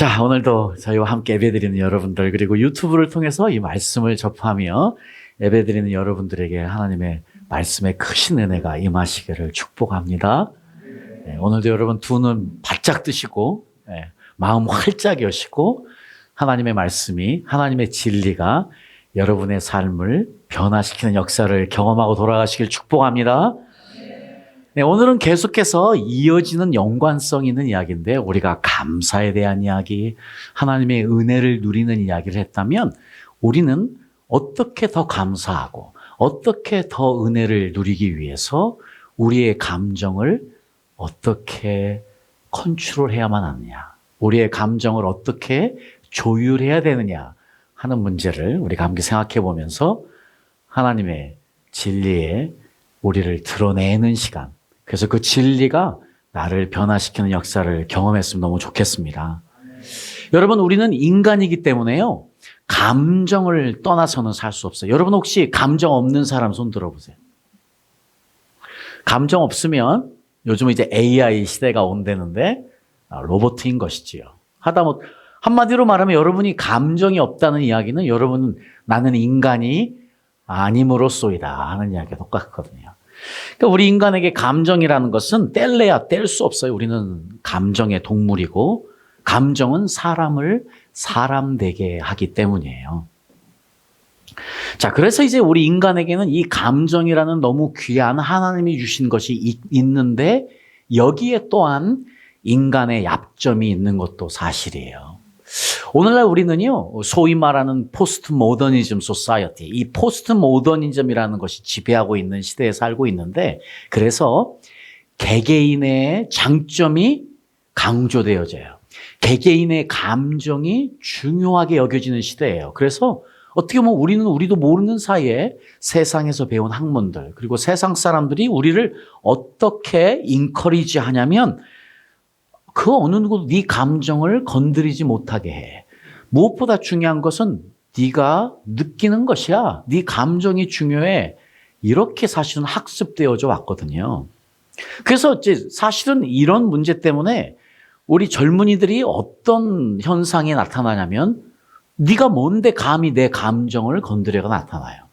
자, 오늘도 저희와 함께 예배드리는 여러분들, 그리고 유튜브를 통해서 이 말씀을 접하며 예배드리는 여러분들에게 하나님의 말씀의 크신 은혜가 임하시기를 축복합니다. 네, 오늘도 여러분 두 눈 바짝 뜨시고, 마음 활짝 여시고, 하나님의 말씀이, 하나님의 진리가 여러분의 삶을 변화시키는 역사를 경험하고 돌아가시길 축복합니다. 네, 오늘은 계속해서 이어지는 연관성 있는 이야기인데, 우리가 감사에 대한 이야기, 하나님의 은혜를 누리는 이야기를 했다면, 우리는 어떻게 더 감사하고 어떻게 더 은혜를 누리기 위해서 우리의 감정을 어떻게 컨트롤해야만 하느냐, 우리의 감정을 어떻게 조율해야 되느냐 하는 문제를 우리가 함께 생각해 보면서 하나님의 진리에 우리를 드러내는 시간, 그래서 그 진리가 나를 변화시키는 역사를 경험했으면 너무 좋겠습니다. 여러분, 우리는 인간이기 때문에요, 감정을 떠나서는 살 수 없어요. 여러분 혹시 감정 없는 사람 손 들어보세요. 감정 없으면 요즘은 이제 AI 시대가 온다는데 로봇인 것이지요. 한마디로 말하면 여러분이 감정이 없다는 이야기는 여러분은 나는 인간이 아님으로써이다 하는 이야기가 똑같거든요. 그러니까 우리 인간에게 감정이라는 것은 뗄래야 뗄 수 없어요. 우리는 감정의 동물이고, 감정은 사람을 사람 되게 하기 때문이에요. 자, 그래서 이제 우리 인간에게는 이 감정이라는 너무 귀한 하나님이 주신 것이 있는데, 여기에 또한 인간의 약점이 있는 것도 사실이에요. 오늘날 우리는요, 소위 말하는 포스트 모더니즘 소사이어티, 이 포스트 모더니즘이라는 것이 지배하고 있는 시대에 살고 있는데, 그래서 개개인의 장점이 강조되어져요. 개개인의 감정이 중요하게 여겨지는 시대예요. 그래서 어떻게 보면 우리도 모르는 사이에 세상에서 배운 학문들, 그리고 세상 사람들이 우리를 어떻게 인커리지 하냐면, 그 어느 누구도 네 감정을 건드리지 못하게 해. 무엇보다 중요한 것은 네가 느끼는 것이야. 네 감정이 중요해. 이렇게 사실은 학습되어져 왔거든요. 그래서 이제 사실은 이런 문제 때문에 우리 젊은이들이 어떤 현상이 나타나냐면, 네가 뭔데 감히 내 감정을 건드려가 나타나요.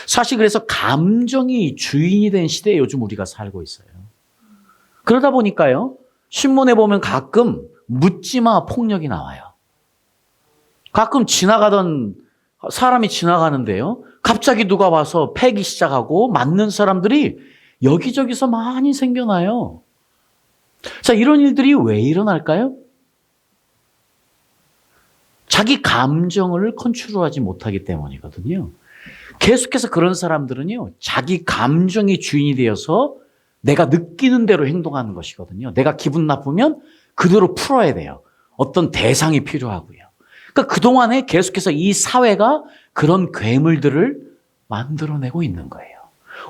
사실 그래서 감정이 주인이 된 시대에 요즘 우리가 살고 있어요. 그러다 보니까요, 신문에 보면 가끔 묻지마 폭력이 나와요. 가끔 지나가던 사람이 지나가는데요, 갑자기 누가 와서 패기 시작하고 맞는 사람들이 여기저기서 많이 생겨나요. 자, 이런 일들이 왜 일어날까요? 자기 감정을 컨트롤하지 못하기 때문이거든요. 계속해서 그런 사람들은요, 자기 감정이 주인이 되어서 내가 느끼는 대로 행동하는 것이거든요. 내가 기분 나쁘면 그대로 풀어야 돼요. 어떤 대상이 필요하고요. 그러니까 그동안에 계속해서 이 사회가 그런 괴물들을 만들어내고 있는 거예요.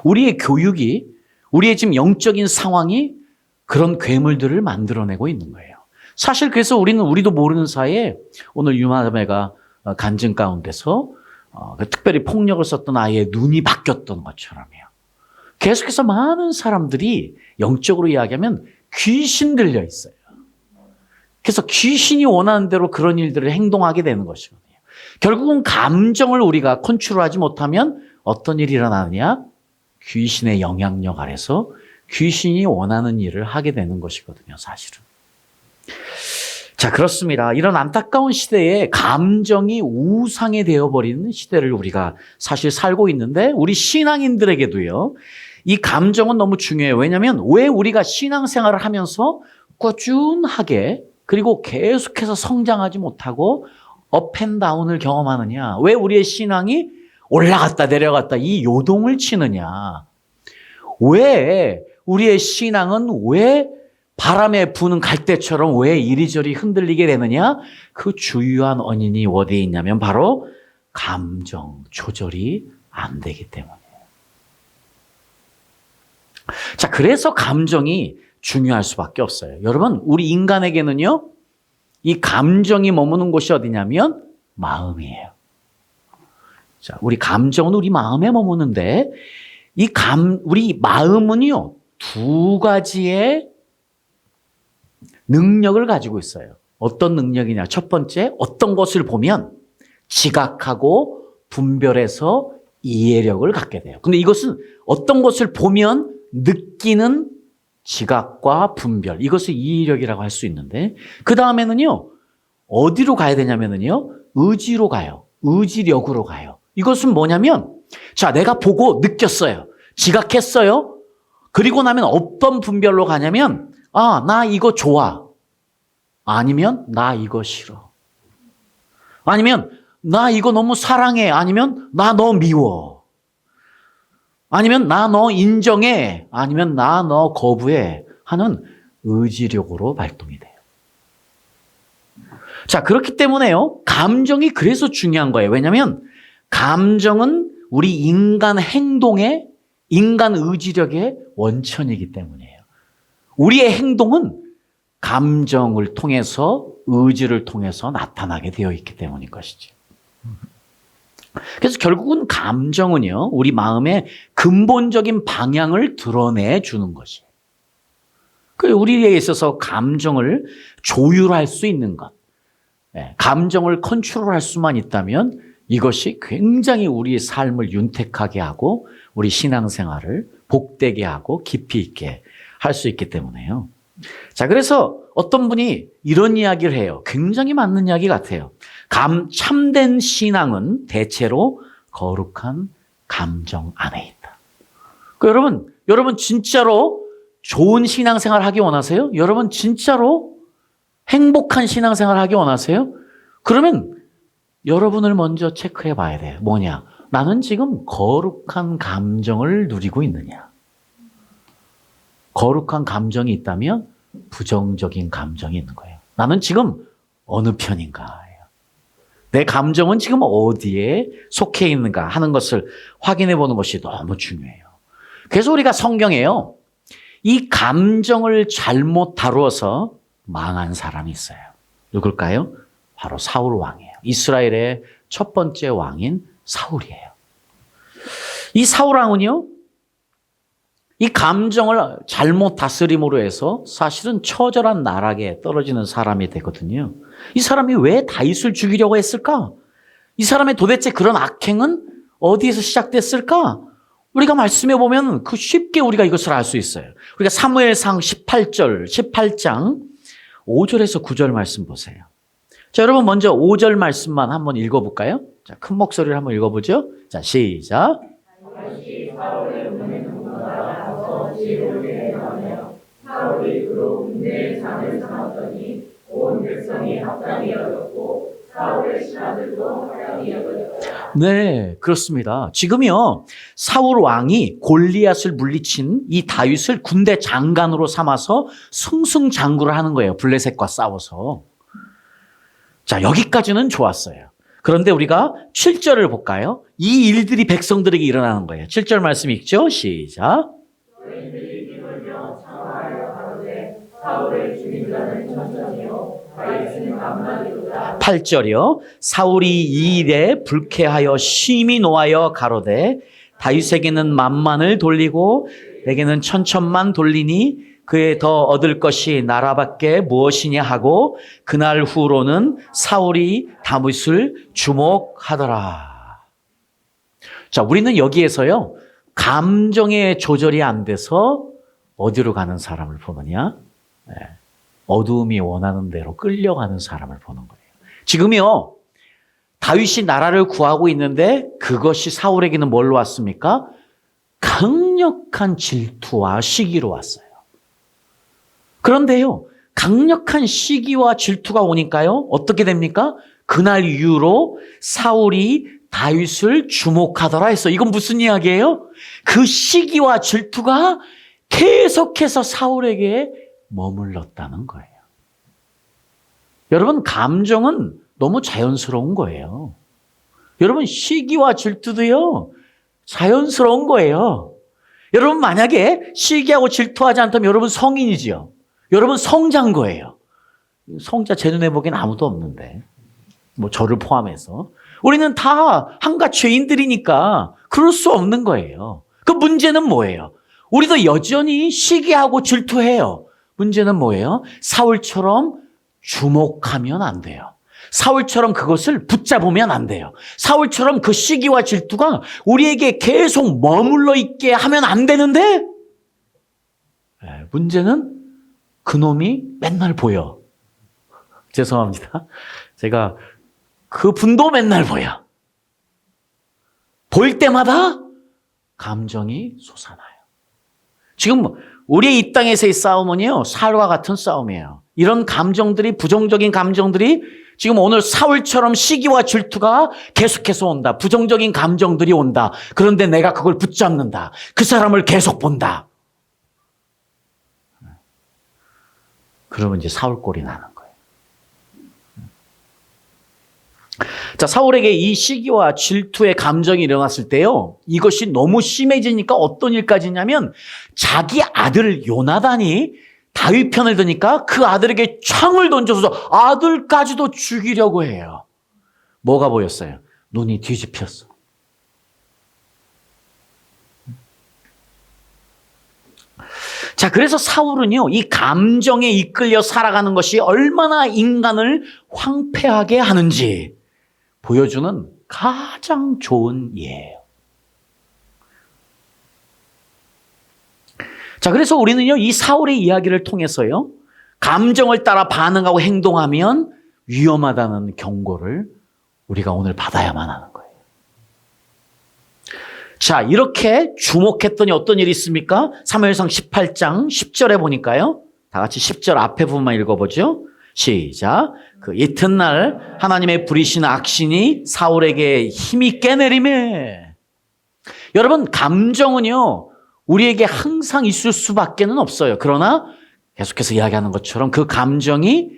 우리의 교육이, 우리의 지금 영적인 상황이 그런 괴물들을 만들어내고 있는 거예요. 사실 그래서 우리도 모르는 사이에 오늘 유마자매가 간증 가운데서 특별히 폭력을 썼던 아이의 눈이 바뀌었던 것처럼요. 계속해서 많은 사람들이 영적으로 이야기하면 귀신 들려 있어요. 그래서 귀신이 원하는 대로 그런 일들을 행동하게 되는 것이거든요. 결국은 감정을 우리가 컨트롤하지 못하면 어떤 일이 일어나느냐? 귀신의 영향력 아래서 귀신이 원하는 일을 하게 되는 것이거든요, 사실은. 자, 그렇습니다. 이런 안타까운 시대에 감정이 우상이 되어버리는 시대를 우리가 사실 살고 있는데, 우리 신앙인들에게도요, 이 감정은 너무 중요해요. 왜냐하면 왜 우리가 신앙생활을 하면서 꾸준하게, 그리고 계속해서 성장하지 못하고 업앤다운을 경험하느냐? 왜 우리의 신앙이 올라갔다 내려갔다 이 요동을 치느냐? 왜 우리의 신앙은 왜 바람에 부는 갈대처럼 왜 이리저리 흔들리게 되느냐? 그 주요한 원인이 어디에 있냐면 바로 감정 조절이 안 되기 때문이에요. 자, 그래서 감정이 중요할 수밖에 없어요. 여러분, 우리 인간에게는요, 이 감정이 머무는 곳이 어디냐면 마음이에요. 자, 우리 감정은 우리 마음에 머무는데, 우리 마음은요, 두 가지의 능력을 가지고 있어요. 어떤 능력이냐? 첫 번째, 어떤 것을 보면 지각하고 분별해서 이해력을 갖게 돼요. 근데 이것은 어떤 것을 보면 느끼는 지각과 분별, 이것을 이해력이라고 할 수 있는데, 그 다음에는요, 어디로 가야 되냐면요, 의지로 가요. 의지력으로 가요. 이것은 뭐냐면, 자, 내가 보고 느꼈어요. 지각했어요. 그리고 나면 어떤 분별로 가냐면, 아, 나 이거 좋아. 아니면, 나 이거 싫어. 아니면, 나 이거 너무 사랑해. 아니면, 나 너 미워. 아니면, 나 너 인정해. 아니면, 나 너 거부해. 하는 의지력으로 발동이 돼요. 자, 그렇기 때문에요. 감정이 그래서 중요한 거예요. 왜냐하면 감정은 우리 인간 행동의, 인간 의지력의 원천이기 때문이에요. 우리의 행동은 감정을 통해서, 의지를 통해서 나타나게 되어 있기 때문인 것이죠. 그래서 결국은 감정은요, 우리 마음의 근본적인 방향을 드러내 주는 것이에요. 우리에게 있어서 감정을 조율할 수 있는 것, 감정을 컨트롤할 수만 있다면 이것이 굉장히 우리의 삶을 윤택하게 하고 우리 신앙생활을 복되게 하고 깊이 있게 할 수 있기 때문에요. 자, 그래서 어떤 분이 이런 이야기를 해요. 굉장히 맞는 이야기 같아요. 참된 신앙은 대체로 거룩한 감정 안에 있다. 여러분 진짜로 좋은 신앙생활 하기 원하세요? 여러분 진짜로 행복한 신앙생활 하기 원하세요? 그러면 여러분을 먼저 체크해 봐야 돼요. 뭐냐? 나는 지금 거룩한 감정을 누리고 있느냐? 거룩한 감정이 있다면 부정적인 감정이 있는 거예요. 나는 지금 어느 편인가? 내 감정은 지금 어디에 속해 있는가 하는 것을 확인해 보는 것이 너무 중요해요. 그래서 우리가 성경에요, 이 감정을 잘못 다루어서 망한 사람이 있어요. 누굴까요? 바로 사울 왕이에요. 이스라엘의 첫 번째 왕인 사울이에요. 이 사울 왕은요, 이 감정을 잘못 다스림으로 해서 사실은 처절한 나락에 떨어지는 사람이 되거든요. 이 사람이 왜 다윗을 죽이려고 했을까? 이 사람의 도대체 그런 악행은 어디에서 시작됐을까? 우리가 말씀해 보면 쉽게 우리가 이것을 알 수 있어요. 우리가 사무엘상 18장 5절에서 9절 말씀 보세요. 자, 여러분 먼저 5절 말씀만 한번 읽어볼까요? 자, 큰 목소리를 한번 읽어보죠. 자, 시작. 사울이 그로 군대의 장을 삼았더니 온 백성이 합당히 여겼고 사울의 신하들도 합당히 여겼다. 네, 그렇습니다. 지금요, 사울 왕이 골리앗을 물리친 이 다윗을 군대 장관으로 삼아서 승승장구를 하는 거예요. 블레셋과 싸워서. 자, 여기까지는 좋았어요. 그런데 우리가 7절을 볼까요? 이 일들이 백성들에게 일어나는 거예요. 7절 말씀 읽죠? 시작. 너희들이 기울며 창화하여 가로되 사울의 죽인 자는 천천히요 다윗은 만만이로다. 8절이요. 사울이 이 일에 불쾌하여 심히 노하여 가로되 다윗에게는 만만을 돌리고 내게는 천천만 돌리니 그에 더 얻을 것이 나라밖에 무엇이냐 하고 그날 후로는 사울이 다윗을 주목하더라. 자, 우리는 여기에서요, 감정의 조절이 안 돼서 어디로 가는 사람을 보느냐? 어두움이 원하는 대로 끌려가는 사람을 보는 거예요. 지금요, 다윗이 나라를 구하고 있는데 그것이 사울에게는 뭘로 왔습니까? 강력한 질투와 시기로 왔어요. 그런데요, 강력한 시기와 질투가 오니까요, 어떻게 됩니까? 그날 이후로 사울이 다윗을 주목하더라 했어. 이건 무슨 이야기예요? 그 시기와 질투가 계속해서 사울에게 머물렀다는 거예요. 여러분, 감정은 너무 자연스러운 거예요. 여러분, 시기와 질투도요, 자연스러운 거예요. 여러분, 만약에 시기하고 질투하지 않다면 여러분 성인이지요. 여러분 성자인 거예요. 성자 제 눈에 보기엔 아무도 없는데, 뭐 저를 포함해서. 우리는 다 한갓 죄인들이니까 그럴 수 없는 거예요. 그 문제는 뭐예요? 우리도 여전히 시기하고 질투해요. 문제는 뭐예요? 사울처럼 주목하면 안 돼요. 사울처럼 그것을 붙잡으면 안 돼요. 사울처럼 그 시기와 질투가 우리에게 계속 머물러 있게 하면 안 되는데, 문제는 그놈이 맨날 보여. 죄송합니다. 제가 그 분도 맨날 보여. 보일 때마다 감정이 솟아나요. 지금 우리 이 땅에서의 싸움은요, 사울과 같은 싸움이에요. 이런 감정들이, 부정적인 감정들이 지금 오늘 사울처럼 시기와 질투가 계속해서 온다. 부정적인 감정들이 온다. 그런데 내가 그걸 붙잡는다. 그 사람을 계속 본다. 그러면 이제 사울 꼴이 나는 거예요. 자, 사울에게 이 시기와 질투의 감정이 일어났을 때요, 이것이 너무 심해지니까 어떤 일까지냐면 자기 아들 요나단이 다윗 편을 드니까 그 아들에게 창을 던져서 아들까지도 죽이려고 해요. 뭐가 보였어요? 눈이 뒤집혔어. 자, 그래서 사울은요, 이 감정에 이끌려 살아가는 것이 얼마나 인간을 황폐하게 하는지 보여주는 가장 좋은 예예요. 자, 그래서 우리는요, 이 사울의 이야기를 통해서요, 감정을 따라 반응하고 행동하면 위험하다는 경고를 우리가 오늘 받아야만 하는 거예요. 자, 이렇게 주목했더니 어떤 일이 있습니까? 사무엘상 18장 10절에 보니까요, 다 같이 10절 앞에 부분만 읽어보죠. 시작. 그 이튿날 하나님의 부리신 악신이 사울에게 힘있게 내리매. 여러분, 감정은요, 우리에게 항상 있을 수밖에는 없어요. 그러나 계속해서 이야기하는 것처럼 그 감정이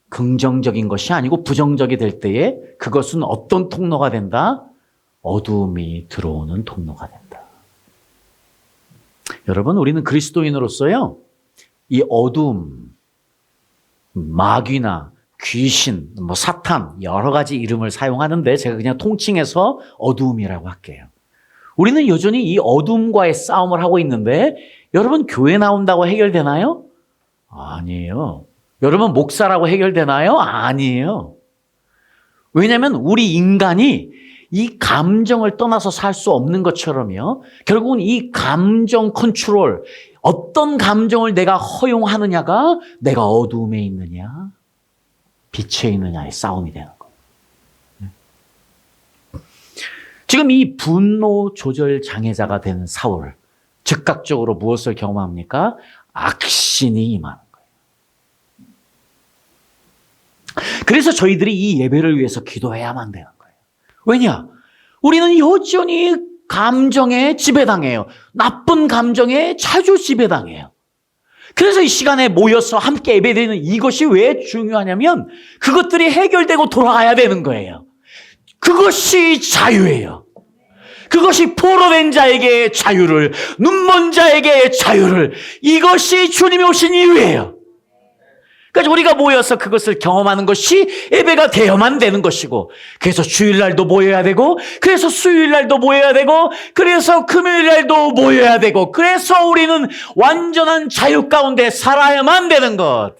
긍정적인 것이 아니고 부정적이 될 때에 그것은 어떤 통로가 된다? 어두움이 들어오는 통로가 된다. 여러분, 우리는 그리스도인으로서요, 이 어두움, 마귀나 귀신, 사탄, 여러 가지 이름을 사용하는데 제가 그냥 통칭해서 어두움이라고 할게요. 우리는 여전히 이 어둠과의 싸움을 하고 있는데, 여러분, 교회 나온다고 해결되나요? 아니에요. 여러분, 목사라고 해결되나요? 아니에요. 왜냐하면 우리 인간이 이 감정을 떠나서 살 수 없는 것처럼요, 결국은 이 감정 컨트롤, 어떤 감정을 내가 허용하느냐가 내가 어두움에 있느냐, 빛에 있느냐의 싸움이 되는 거예요. 지금 이 분노 조절 장애자가 된 사울, 즉각적으로 무엇을 경험합니까? 악신이 임하는 거예요. 그래서 저희들이 이 예배를 위해서 기도해야만 되는 거예요. 왜냐? 우리는 여전히 감정에 지배당해요. 나쁜 감정에 자주 지배당해요. 그래서 이 시간에 모여서 함께 예배드리는 이것이 왜 중요하냐면 그것들이 해결되고 돌아가야 되는 거예요. 그것이 자유예요. 그것이 포로된 자에게 자유를, 눈먼 자에게 자유를, 이것이 주님이 오신 이유예요. 그러니까 우리가 모여서 그것을 경험하는 것이 예배가 되어야만 되는 것이고, 그래서 주일날도 모여야 되고, 그래서 수요일날도 모여야 되고, 그래서 금요일날도 모여야 되고, 그래서 우리는 완전한 자유 가운데 살아야만 되는 것.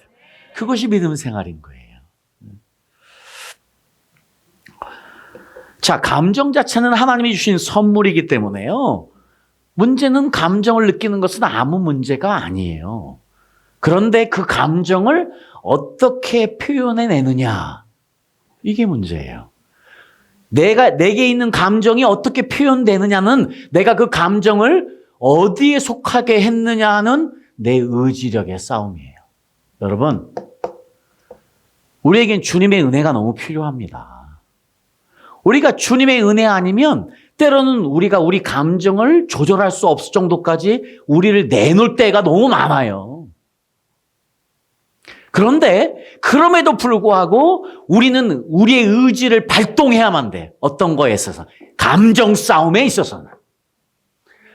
그것이 믿음 생활인 거예요. 자, 감정 자체는 하나님이 주신 선물이기 때문에요, 문제는 감정을 느끼는 것은 아무 문제가 아니에요. 그런데 그 감정을 어떻게 표현해내느냐, 이게 문제예요. 내게 있는 감정이 어떻게 표현되느냐는 내가 그 감정을 어디에 속하게 했느냐는 내 의지력의 싸움이에요. 여러분, 우리에겐 주님의 은혜가 너무 필요합니다. 우리가 주님의 은혜 아니면 때로는 우리가 우리 감정을 조절할 수 없을 정도까지 우리를 내놓을 때가 너무 많아요. 그런데 그럼에도 불구하고 우리는 우리의 의지를 발동해야만 돼. 어떤 거에 있어서? 감정 싸움에 있어서는.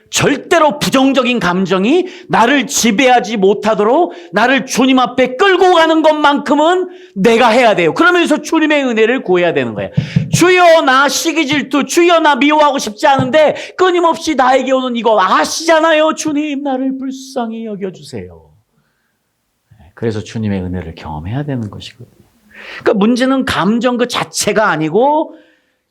절대로 부정적인 감정이 나를 지배하지 못하도록 나를 주님 앞에 끌고 가는 것만큼은 내가 해야 돼요. 그러면서 주님의 은혜를 구해야 되는 거예요. 주여, 나 시기 질투, 주여, 나 미워하고 싶지 않은데 끊임없이 나에게 오는 이거 아시잖아요. 주님, 나를 불쌍히 여겨주세요. 그래서 주님의 은혜를 경험해야 되는 것이거든요. 그러니까 문제는 감정 그 자체가 아니고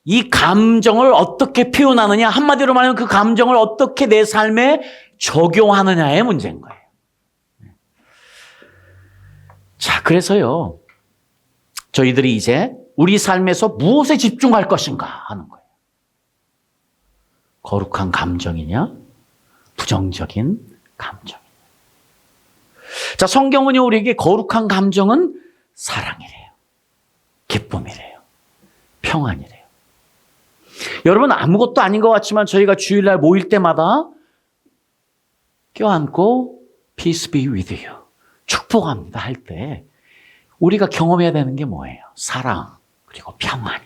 이 감정을 어떻게 표현하느냐, 한마디로 말하면 그 감정을 어떻게 내 삶에 적용하느냐의 문제인 거예요. 자, 그래서요, 저희들이 이제 우리 삶에서 무엇에 집중할 것인가 하는 거예요. 거룩한 감정이냐, 부정적인 감정이냐. 자, 성경은요, 우리에게 거룩한 감정은 사랑이래요. 기쁨이래요. 평안이래요. 여러분, 아무것도 아닌 것 같지만 저희가 주일날 모일 때마다 껴안고 Peace be with you. 축복합니다 할 때 우리가 경험해야 되는 게 뭐예요? 사랑, 그리고 평안이.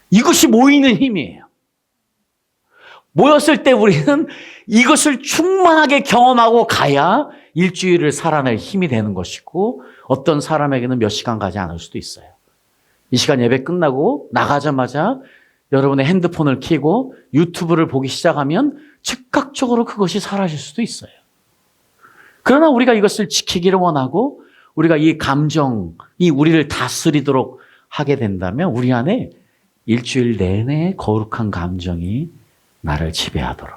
이것이 모이는 힘이에요. 모였을 때 우리는 이것을 충만하게 경험하고 가야 일주일을 살아낼 힘이 되는 것이고, 어떤 사람에게는 몇 시간 가지 않을 수도 있어요. 이 시간 예배 끝나고 나가자마자 여러분의 핸드폰을 켜고 유튜브를 보기 시작하면 즉각적으로 그것이 사라질 수도 있어요. 그러나 우리가 이것을 지키기를 원하고 우리가 이 감정이 우리를 다스리도록 하게 된다면 우리 안에 일주일 내내 거룩한 감정이 나를 지배하도록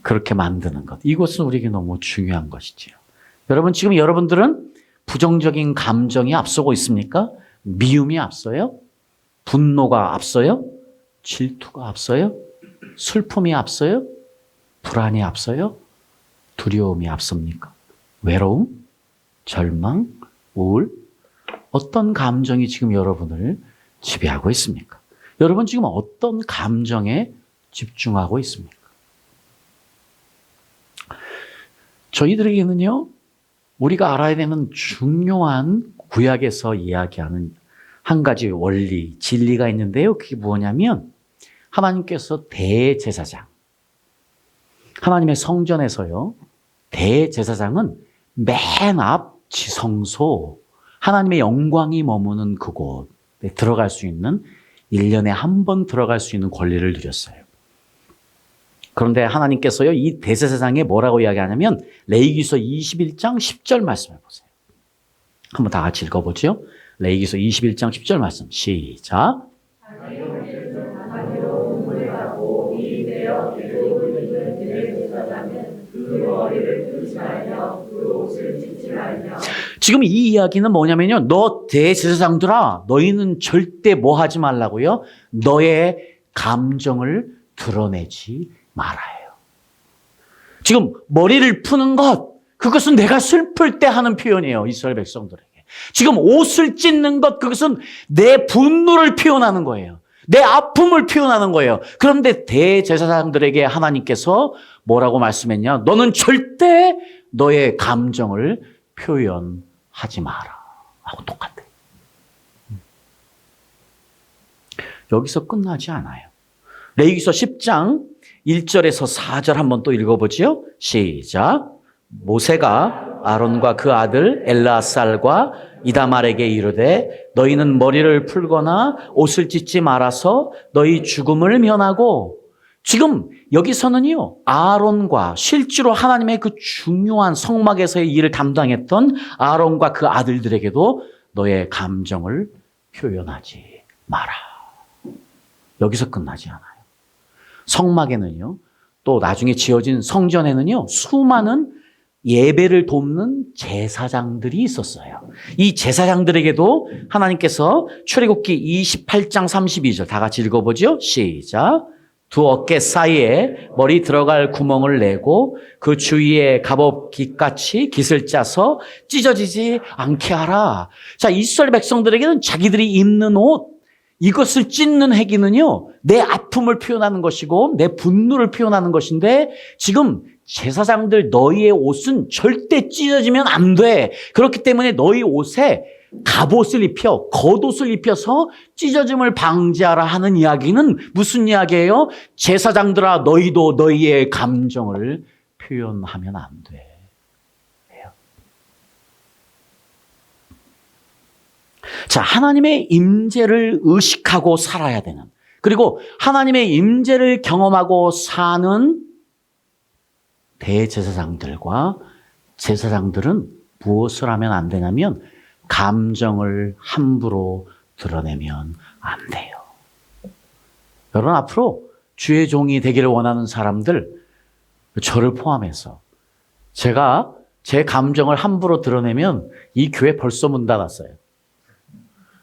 그렇게 만드는 것. 이것은 우리에게 너무 중요한 것이지요. 여러분, 지금 여러분들은 부정적인 감정이 앞서고 있습니까? 미움이 앞서요? 분노가 앞서요? 질투가 앞서요? 슬픔이 앞서요? 불안이 앞서요? 두려움이 앞섭니까? 외로움? 절망? 우울? 어떤 감정이 지금 여러분을 지배하고 있습니까? 여러분 지금 어떤 감정에 집중하고 있습니까? 저희들에게는요, 우리가 알아야 되는 중요한 구약에서 이야기하는 한 가지 원리, 진리가 있는데요. 그게 뭐냐면 하나님께서 대제사장, 하나님의 성전에서요, 대제사장은 맨 앞 지성소, 하나님의 영광이 머무는 그곳에 들어갈 수 있는, 1년에 한 번 들어갈 수 있는 권리를 누렸어요. 그런데 하나님께서요, 이 대제사장에 뭐라고 이야기하냐면 레위기서 21장 10절 말씀을 보세요. 한번 다 같이 읽어보죠. 레위기서 21장 10절 말씀 시작. 지금 이 이야기는 뭐냐면요, 너 대제사장들아, 너희는 절대 뭐 하지 말라고요? 너의 감정을 드러내지 말아요. 지금 머리를 푸는 것, 그것은 내가 슬플 때 하는 표현이에요, 이스라엘 백성들에게. 지금 옷을 찢는 것, 그것은 내 분노를 표현하는 거예요. 내 아픔을 표현하는 거예요. 그런데 대제사장들에게 하나님께서 뭐라고 말씀했냐? 너는 절대 너의 감정을 표현하지 마라 하고 똑같아요. 여기서 끝나지 않아요. 레위기서 10장 1절에서 4절 한번 또 읽어보지요. 시작. 모세가 아론과 그 아들 엘라살과 이다말에게 이르되 너희는 머리를 풀거나 옷을 찢지 말아서 너희 죽음을 면하고. 지금 여기서는요, 아론과 실제로 하나님의 그 중요한 성막에서의 일을 담당했던 아론과 그 아들들에게도 너의 감정을 표현하지 마라. 여기서 끝나지 않아요. 성막에는요, 또 나중에 지어진 성전에는요, 수많은 예배를 돕는 제사장들이 있었어요. 이 제사장들에게도 하나님께서 출애굽기 28장 32절 다 같이 읽어보죠. 시작. 두 어깨 사이에 머리 들어갈 구멍을 내고 그 주위에 갑옷깃같이 깃을 짜서 찢어지지 않게 하라. 자, 이스라엘 백성들에게는 자기들이 입는 옷, 이것을 찢는 행위는요, 내 아픔을 표현하는 것이고 내 분노를 표현하는 것인데, 지금 제사장들 너희의 옷은 절대 찢어지면 안 돼. 그렇기 때문에 너희 옷에 갑옷을 입혀, 겉옷을 입혀서 찢어짐을 방지하라 하는 이야기는 무슨 이야기예요? 제사장들아, 너희도 너희의 감정을 표현하면 안 돼. 자, 하나님의 임재를 의식하고 살아야 되는, 그리고 하나님의 임재를 경험하고 사는 대제사장들과 제사장들은 무엇을 하면 안 되냐면 감정을 함부로 드러내면 안 돼요. 여러분 앞으로 주의 종이 되기를 원하는 사람들, 저를 포함해서 제가 제 감정을 함부로 드러내면 이 교회 벌써 문 닫았어요.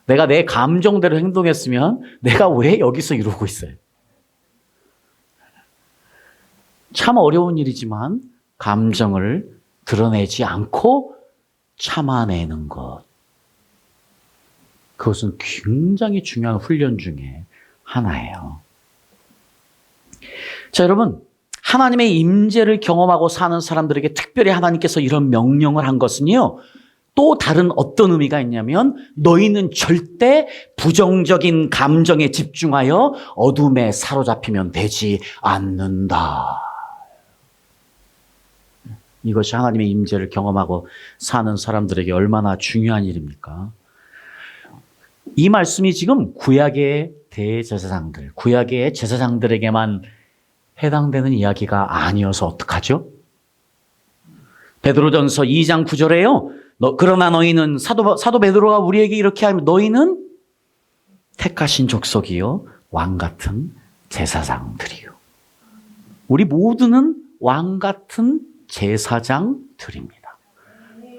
내가 내 감정대로 행동했으면 내가 왜 여기서 이러고 있어요? 참 어려운 일이지만 감정을 드러내지 않고 참아내는 것. 그것은 굉장히 중요한 훈련 중에 하나예요. 자, 여러분, 하나님의 임재를 경험하고 사는 사람들에게 특별히 하나님께서 이런 명령을 한 것은요, 또 다른 어떤 의미가 있냐면 너희는 절대 부정적인 감정에 집중하여 어둠에 사로잡히면 되지 않는다. 이것이 하나님의 임재를 경험하고 사는 사람들에게 얼마나 중요한 일입니까? 이 말씀이 지금 구약의 대제사장들, 구약의 제사장들에게만 해당되는 이야기가 아니어서 어떡하죠? 베드로전서 2장 9절에요. 그러나 너희는 사도 베드로가 우리에게 이렇게 하면 너희는 택하신 족속이요 왕 같은 제사장들이요. 우리 모두는 왕 같은 제사장들입니다.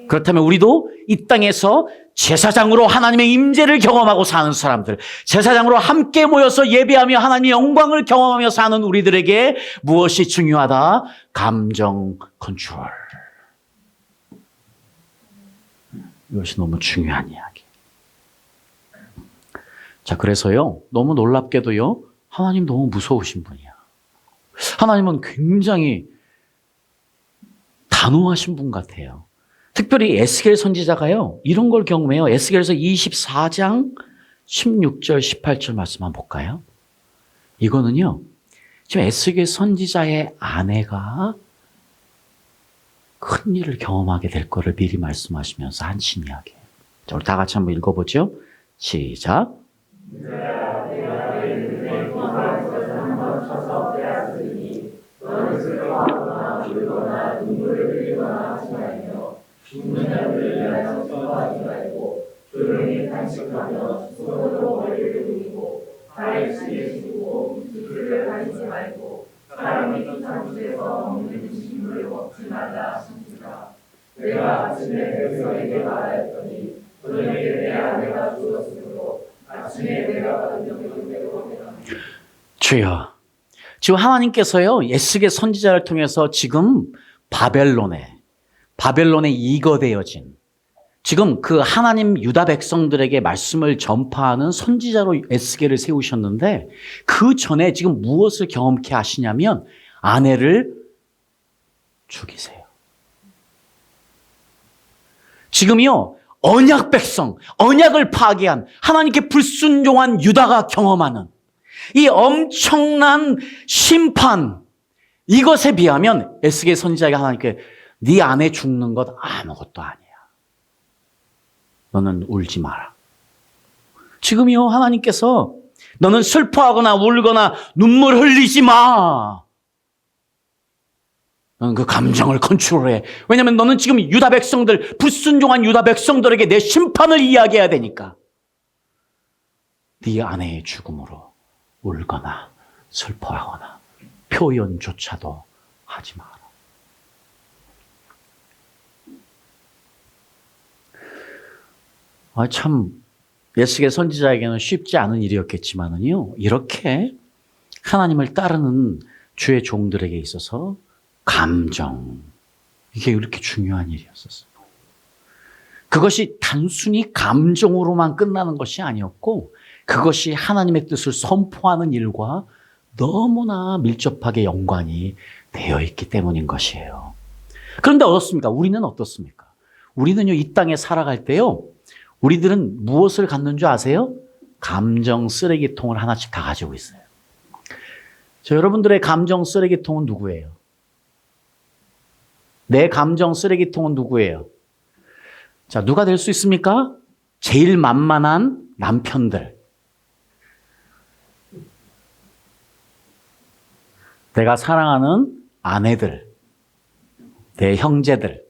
그렇다면 우리도 이 땅에서 제사장으로 하나님의 임재를 경험하고 사는 사람들, 제사장으로 함께 모여서 예배하며 하나님의 영광을 경험하며 사는 우리들에게 무엇이 중요하다? 감정 컨트롤. 이것이 너무 중요한 이야기. 자, 그래서요, 너무 놀랍게도요, 하나님 너무 무서우신 분이야. 하나님은 굉장히 단호하신 분 같아요. 특별히 에스겔 선지자가요, 이런 걸 경험해요. 에스겔서 24장 16절, 18절 말씀 한번 볼까요? 이거는요, 지금 에스겔 선지자의 아내가 큰 일을 경험하게 될 거를 미리 말씀하시면서 하신 이야기예요. 자, 우리 다 같이 한번 읽어보죠. 시작. 조용히 간식하며 손으로 머리를 숙이고 발에 실을 씻고 입술을 가리지 말고 사람이 피탄 곳에서 먹는 음식물을 먹지 말라 하십니다. 내가 아침에 백성에게 말하였더니 저녁에 내 아내가 주었으므로 아침에 내가 받은 명령대로 해라. 주여, 지금 하나님께서요, 에스겔 선지자를 통해서 지금 바벨론에 이거되어진 지금 그 하나님 유다 백성들에게 말씀을 전파하는 선지자로 에스겔을 세우셨는데 그 전에 지금 무엇을 경험케 하시냐면 아내를 죽이세요. 지금요, 언약 백성, 언약을 파괴한 하나님께 불순종한 유다가 경험하는 이 엄청난 심판, 이것에 비하면 에스겔 선지자가 하나님께 네 아내 죽는 것 아무것도 아니야. 너는 울지 마라. 지금이요, 하나님께서 너는 슬퍼하거나 울거나 눈물 흘리지 마. 너는 그 감정을 컨트롤해. 왜냐하면 너는 지금 유다 백성들, 불순종한 유다 백성들에게 내 심판을 이야기해야 되니까. 네 아내의 죽음으로 울거나 슬퍼하거나 표현조차도 하지 마라. 참 에스겔 선지자에게는 쉽지 않은 일이었겠지만은요, 이렇게 하나님을 따르는 주의 종들에게 있어서 감정, 이게 이렇게 중요한 일이었었어요. 그것이 단순히 감정으로만 끝나는 것이 아니었고 그것이 하나님의 뜻을 선포하는 일과 너무나 밀접하게 연관이 되어 있기 때문인 것이에요. 그런데 어떻습니까? 우리는 어떻습니까? 우리는요, 이 땅에 살아갈 때요, 우리들은 무엇을 갖는 줄 아세요? 감정 쓰레기통을 하나씩 다 가지고 있어요. 여러분들의 감정 쓰레기통은 누구예요? 내 감정 쓰레기통은 누구예요? 자, 누가 될 수 있습니까? 제일 만만한 남편들. 내가 사랑하는 아내들. 내 형제들.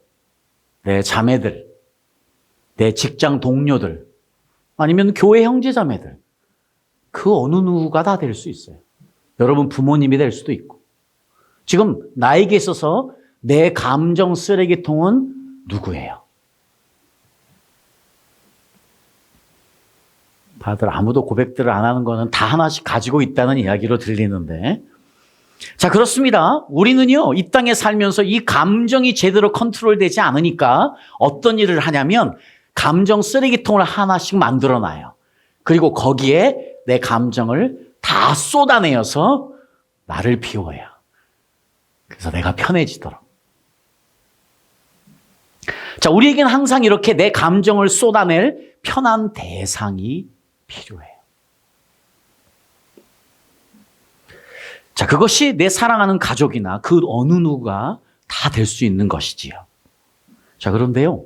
내 자매들, 내 직장 동료들, 아니면 교회 형제 자매들, 그 어느 누구가 다 될 수 있어요. 여러분 부모님이 될 수도 있고. 지금 나에게 있어서 내 감정 쓰레기통은 누구예요? 다들 아무도 고백들을 안 하는 거는 다 하나씩 가지고 있다는 이야기로 들리는데, 자, 그렇습니다. 우리는요, 이 땅에 살면서 이 감정이 제대로 컨트롤되지 않으니까 어떤 일을 하냐면 감정 쓰레기통을 하나씩 만들어 놔요. 그리고 거기에 내 감정을 다 쏟아내어서 나를 비워요. 그래서 내가 편해지도록. 자, 우리에게는 항상 이렇게 내 감정을 쏟아낼 편한 대상이 필요해요. 자, 그것이 내 사랑하는 가족이나 그 어느 누가 다 될 수 있는 것이지요. 자, 그런데요,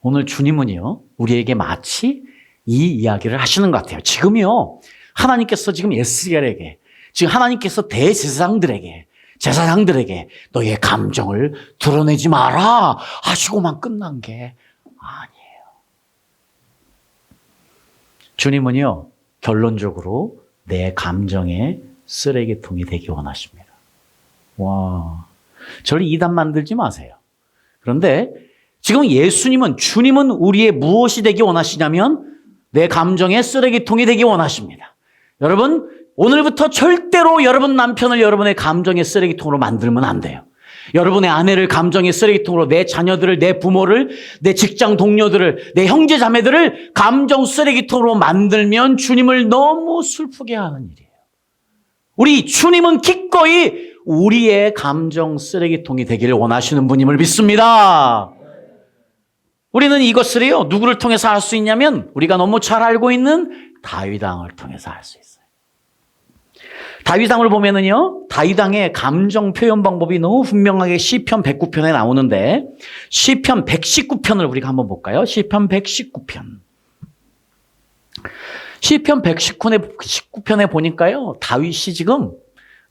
오늘 주님은요, 우리에게 마치 이 이야기를 하시는 것 같아요. 지금요, 하나님께서 지금 에스겔에게, 지금 하나님께서 대제사장들에게, 제사장들에게 너의 감정을 드러내지 마라 하시고만 끝난 게 아니에요. 주님은요, 결론적으로 내 감정의 쓰레기통이 되기 원하십니다. 와, 저를 이단 만들지 마세요. 그런데 지금 주님은 우리의 무엇이 되기 원하시냐면 내 감정의 쓰레기통이 되기 원하십니다. 여러분, 오늘부터 절대로 여러분 남편을 여러분의 감정의 쓰레기통으로 만들면 안 돼요. 여러분의 아내를 감정의 쓰레기통으로, 내 자녀들을, 내 부모를, 내 직장 동료들을, 내 형제 자매들을 감정 쓰레기통으로 만들면 주님을 너무 슬프게 하는 일이에요. 우리 주님은 기꺼이 우리의 감정 쓰레기통이 되기를 원하시는 분임을 믿습니다. 우리는 이것을요, 누구를 통해서 할 수 있냐면 우리가 너무 잘 알고 있는 다윗 왕을 통해서 할 수 있어요. 다윗 왕을 보면은요, 다윗 왕의 감정 표현 방법이 너무 분명하게 시편 109편에 나오는데, 시편 119편을 우리가 한번 볼까요? 시편 119편. 시편 119편에 보니까요, 다윗이 지금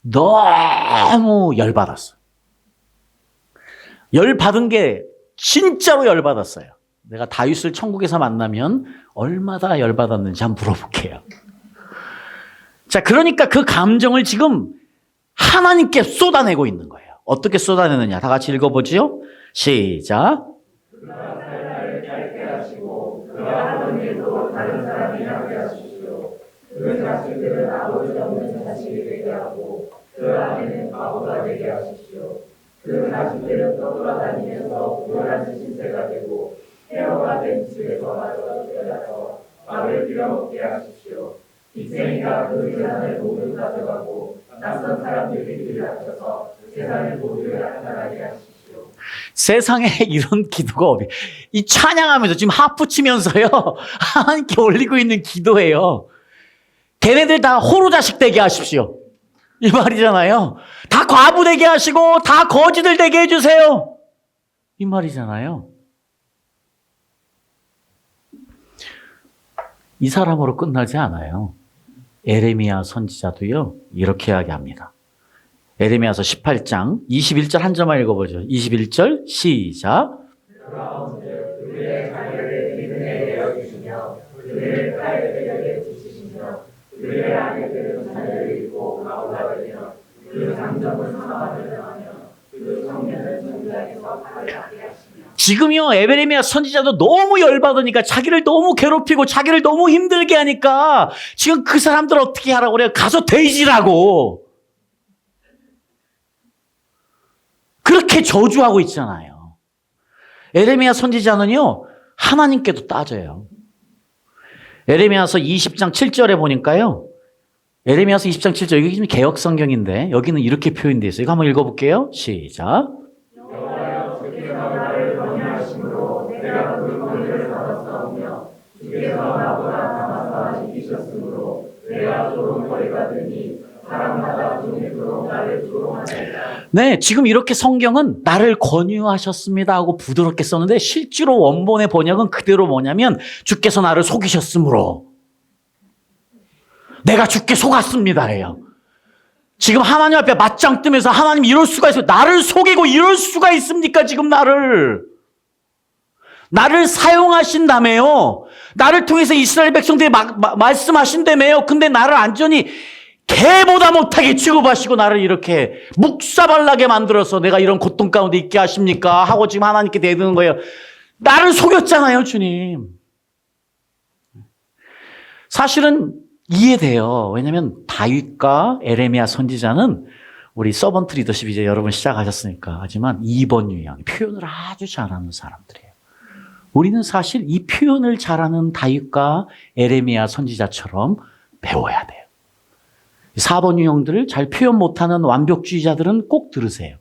너무 열받았어요. 열받은 게 진짜로 열받았어요. 내가 다윗을 천국에서 만나면 얼마나 열받았는지 한번 물어볼게요. 자, 그러니까 그 감정을 지금 하나님께 쏟아내고 있는 거예요. 어떻게 쏟아내느냐? 다 같이 읽어보죠. 시작. 그 자식들은 아버지 없는 자식이 되게 하고 그 아내는 바보가 되게 하십시오. 그 자식들은 떠돌아다니면서 불안한 신세가 되고 헤어가 된 집에서 마저 쫓겨나서 밥을 빌어먹게 하십시오. 빚쟁이가 그 재산을 모두 가져가고 낯선 사람들이 그를 합쳐서 재산을 모두 약탈하게 하십시오. 세상에 이런 기도가 어디? 이 찬양하면서 지금 하프 치면서요, 하나님께 올리고 있는 기도예요. 걔네들 다 호로 자식 되게 하십시오. 이 말이잖아요. 다 과부 되게 하시고 다 거지들 되게 해주세요. 이 말이잖아요. 이 사람으로 끝나지 않아요. 에레미야 선지자도요, 이렇게 이야기합니다. 에레미야서 18장 21절 한 절만 읽어보죠. 21절 시작. 그의 자녀를 기근에 내어주시며 그의 칼들에게 주시시며 그의 아내들은 자녀를 잃고 바보가 되며 그 장정은 사망을 당하며 그 청년은 전장에서 칼을 받게 하시며. 지금요, 에레미야 선지자도 너무 열받으니까, 자기를 너무 괴롭히고 자기를 너무 힘들게 하니까 지금 그 사람들 어떻게 하라고 그래요? 가서 돼지라고. 그렇게 저주하고 있잖아요. 에레미야 선지자는요, 하나님께도 따져요. 에레미야서 20장 7절에 보니까요, 에레미야서 20장 7절, 여기 지금 개역 성경인데 여기는 이렇게 표현되어 있어요. 이거 한번 읽어볼게요. 시작. 여호와여, 주께서 나를 권유하심으로 내가 그 권유를 받았사오며 주께서 나보다 감화사 이기셨으므로 내가 조롱거리가 되니 사람마다 종일토록 나를 조롱하나이다. 네, 지금 이렇게 성경은 나를 권유하셨습니다 하고 부드럽게 썼는데, 실제로 원본의 번역은 그대로 뭐냐면 주께서 나를 속이셨으므로 내가 주께 속았습니다예요. 지금 하나님 앞에 맞짱 뜨면서, 하나님 이럴 수가 있어요. 나를 속이고 이럴 수가 있습니까? 지금 나를. 나를 사용하신다며요. 나를 통해서 이스라엘 백성들이 말씀하신다며요. 근데 나를 완전히 개보다 못하게 취급하시고 나를 이렇게 묵사발나게 만들어서 내가 이런 고통 가운데 있게 하십니까? 하고 지금 하나님께 대드는 거예요. 나를 속였잖아요, 주님. 사실은 이해돼요. 왜냐하면 다윗과 에레미야 선지자는 우리 서번트 리더십 이제 여러분 시작하셨으니까 하지만 2번 유형, 표현을 아주 잘하는 사람들이에요. 우리는 사실 이 표현을 잘하는 다윗과 에레미야 선지자처럼 배워야 돼요. 4번 유형들을 잘 표현 못하는 완벽주의자들은 꼭 들으세요.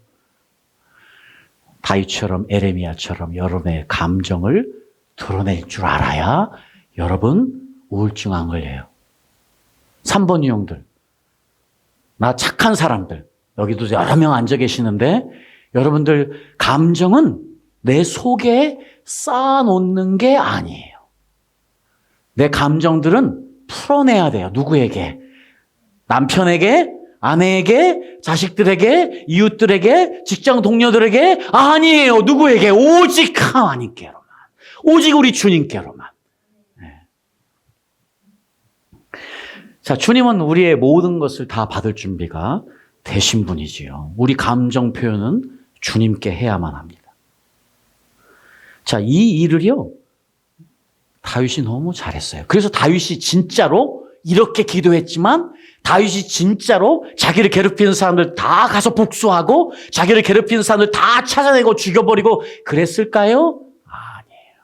다윗처럼 에레미야처럼 여러분의 감정을 드러낼 줄 알아야 여러분 우울증 안 걸려요. 3번 유형들, 나 착한 사람들, 여기도 여러 명 앉아 계시는데 여러분들 감정은 내 속에 쌓아놓는 게 아니에요. 내 감정들은 풀어내야 돼요. 누구에게? 남편에게, 아내에게, 자식들에게, 이웃들에게, 직장 동료들에게? 아니에요. 누구에게? 오직 하나님께로만. 오직 우리 주님께로만. 네. 자, 주님은 우리의 모든 것을 다 받을 준비가 되신 분이지요. 우리 감정 표현은 주님께 해야만 합니다. 자, 이 일을요, 다윗이 너무 잘했어요. 그래서 다윗이 진짜로 이렇게 기도했지만 다윗이 진짜로 자기를 괴롭히는 사람들 다 가서 복수하고 자기를 괴롭히는 사람들 다 찾아내고 죽여버리고 그랬을까요? 아니에요.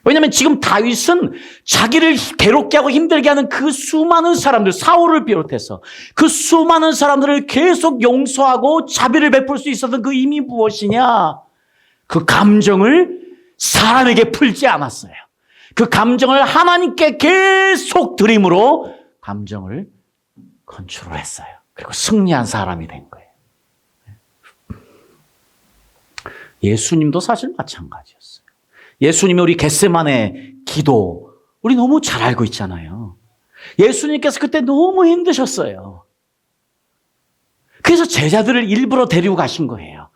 왜냐하면 지금 다윗은 자기를 괴롭게 하고 힘들게 하는 그 수많은 사람들, 사울을 비롯해서 그 수많은 사람들을 계속 용서하고 자비를 베풀 수 있었던 그 힘이 무엇이냐? 그 감정을 사람에게 풀지 않았어요. 그 감정을 하나님께 계속 드림으로 감정을 컨트롤했어요. 그리고 승리한 사람이 된 거예요. 예수님도 사실 마찬가지였어요. 예수님이 우리 겟세마네 기도 우리 너무 잘 알고 있잖아요. 예수님께서 그때 너무 힘드셨어요. 그래서 제자들을 일부러 데리고 가신 거예요.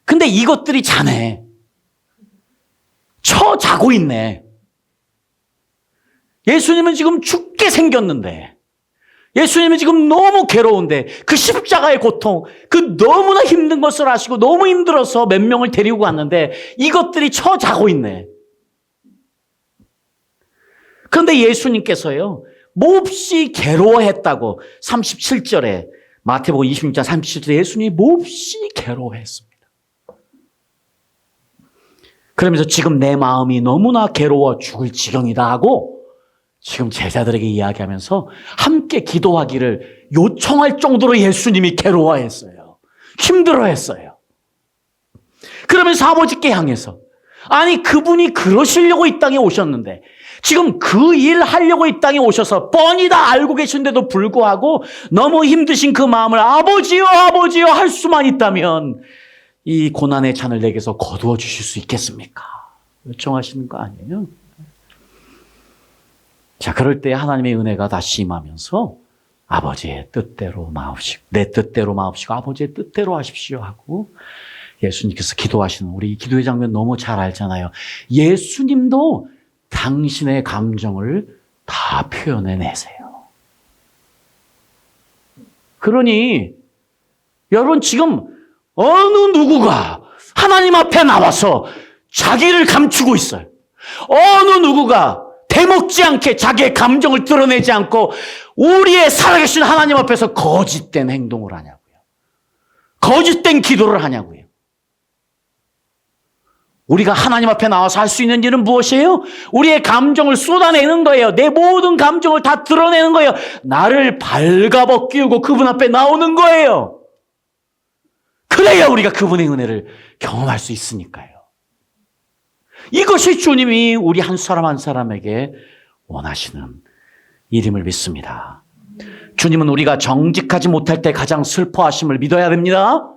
근데 이것들이 자네. 자고 있네. 예수님은 지금 죽게 생겼는데, 예수님은 지금 너무 괴로운데, 그 십자가의 고통, 그 너무나 힘든 것을 아시고 너무 힘들어서 몇 명을 데리고 갔는데, 이것들이 자고 있네. 그런데 예수님께서요, 몹시 괴로워했다고 37절에, 마태복음 26장 37절에 예수님이 몹시 괴로워했습니다. 그러면서 지금 내 마음이 너무나 괴로워 죽을 지경이다 하고 지금 제자들에게 이야기하면서 함께 기도하기를 요청할 정도로 예수님이 괴로워했어요. 힘들어했어요. 그러면서 아버지께 향해서 아니 그분이 그러시려고 이 땅에 오셨는데 지금 그 일 하려고 이 땅에 오셔서 뻔히 다 알고 계신데도 불구하고 너무 힘드신 그 마음을 아버지요 아버지요 할 수만 있다면 이 고난의 잔을 내게서 거두어 주실 수 있겠습니까? 요청하시는 거 아니에요? 자, 그럴 때 하나님의 은혜가 다시 임하면서 아버지의 뜻대로 마옵시고 내 뜻대로 마옵시고 아버지의 뜻대로 하십시오 하고 예수님께서 기도하시는 우리 기도의 장면 너무 잘 알잖아요. 예수님도 당신의 감정을 다 표현해내세요. 그러니 여러분 지금 어느 누구가 하나님 앞에 나와서 자기를 감추고 있어요. 어느 누구가 대먹지 않게 자기의 감정을 드러내지 않고 우리의 살아계신 하나님 앞에서 거짓된 행동을 하냐고요. 거짓된 기도를 하냐고요. 우리가 하나님 앞에 나와서 할 수 있는 일은 무엇이에요? 우리의 감정을 쏟아내는 거예요. 내 모든 감정을 다 드러내는 거예요. 나를 발가벗기우고 그분 앞에 나오는 거예요. 그래야 우리가 그분의 은혜를 경험할 수 있으니까요. 이것이 주님이 우리 한 사람 한 사람에게 원하시는 일임을 믿습니다. 주님은 우리가 정직하지 못할 때 가장 슬퍼하심을 믿어야 됩니다.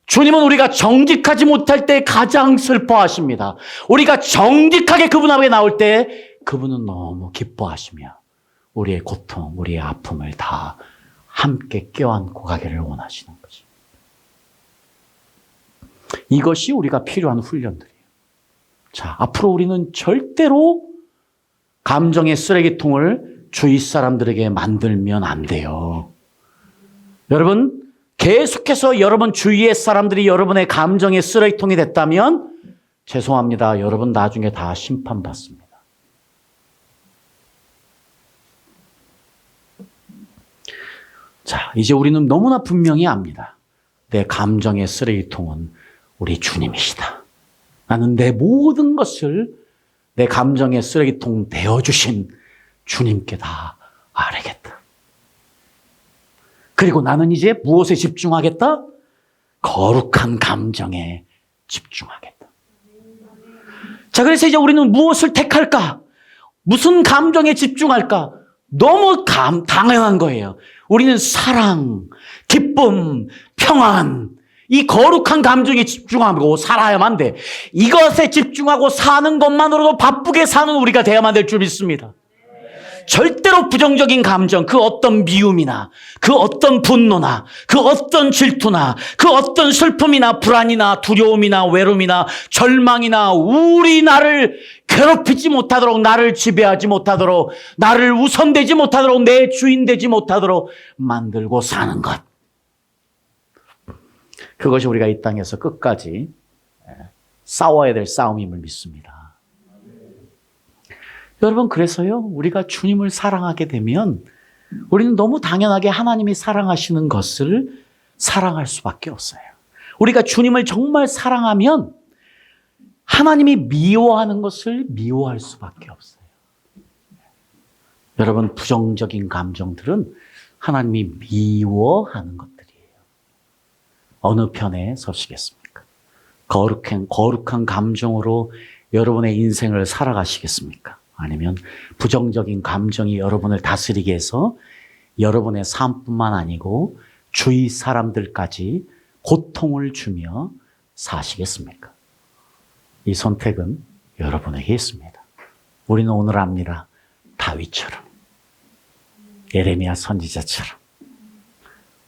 주님은 우리가 정직하지 못할 때 가장 슬퍼하십니다. 우리가 정직하게 그분 앞에 나올 때 그분은 너무 기뻐하시며 우리의 고통, 우리의 아픔을 다 함께 껴안고 가기를 원하시는 거죠. 이것이 우리가 필요한 훈련들이에요. 자, 앞으로 우리는 절대로 감정의 쓰레기통을 주위 사람들에게 만들면 안 돼요. 여러분, 계속해서 여러분 주위의 사람들이 여러분의 감정의 쓰레기통이 됐다면 죄송합니다. 여러분 나중에 다 심판받습니다. 자, 이제 우리는 너무나 분명히 압니다. 내 감정의 쓰레기통은 우리 주님이시다. 나는 내 모든 것을 내 감정의 쓰레기통 되어주신 주님께 다 아뢰겠다. 그리고 나는 이제 무엇에 집중하겠다? 거룩한 감정에 집중하겠다. 자, 그래서 이제 우리는 무엇을 택할까? 무슨 감정에 집중할까? 너무 당연한 거예요. 우리는 사랑, 기쁨, 평안, 이 거룩한 감정에 집중하고 살아야만 돼. 이것에 집중하고 사는 것만으로도 바쁘게 사는 우리가 돼야만 될 줄 믿습니다. 절대로 부정적인 감정, 그 어떤 미움이나, 그 어떤 분노나, 그 어떤 질투나, 그 어떤 슬픔이나 불안이나 두려움이나 외로움이나 절망이나 우울이 나를 괴롭히지 못하도록, 나를 지배하지 못하도록, 나를 우선되지 못하도록, 내 주인 되지 못하도록 만들고 사는 것. 그것이 우리가 이 땅에서 끝까지 싸워야 될 싸움임을 믿습니다. 여러분, 그래서요, 우리가 주님을 사랑하게 되면 우리는 너무 당연하게 하나님이 사랑하시는 것을 사랑할 수밖에 없어요. 우리가 주님을 정말 사랑하면 하나님이 미워하는 것을 미워할 수밖에 없어요. 여러분, 부정적인 감정들은 하나님이 미워하는 것들이에요. 어느 편에 서시겠습니까? 거룩한 감정으로 여러분의 인생을 살아가시겠습니까? 아니면 부정적인 감정이 여러분을 다스리게 해서 여러분의 삶뿐만 아니고 주위 사람들까지 고통을 주며 사시겠습니까? 이 선택은 여러분에게 있습니다. 우리는 오늘 압니다. 다윗처럼, 예레미야 선지자처럼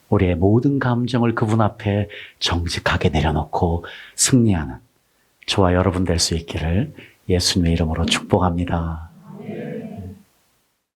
우리의 모든 감정을 그분 앞에 정직하게 내려놓고 승리하는 저와 여러분 될 수 있기를 예수님의 이름으로 축복합니다.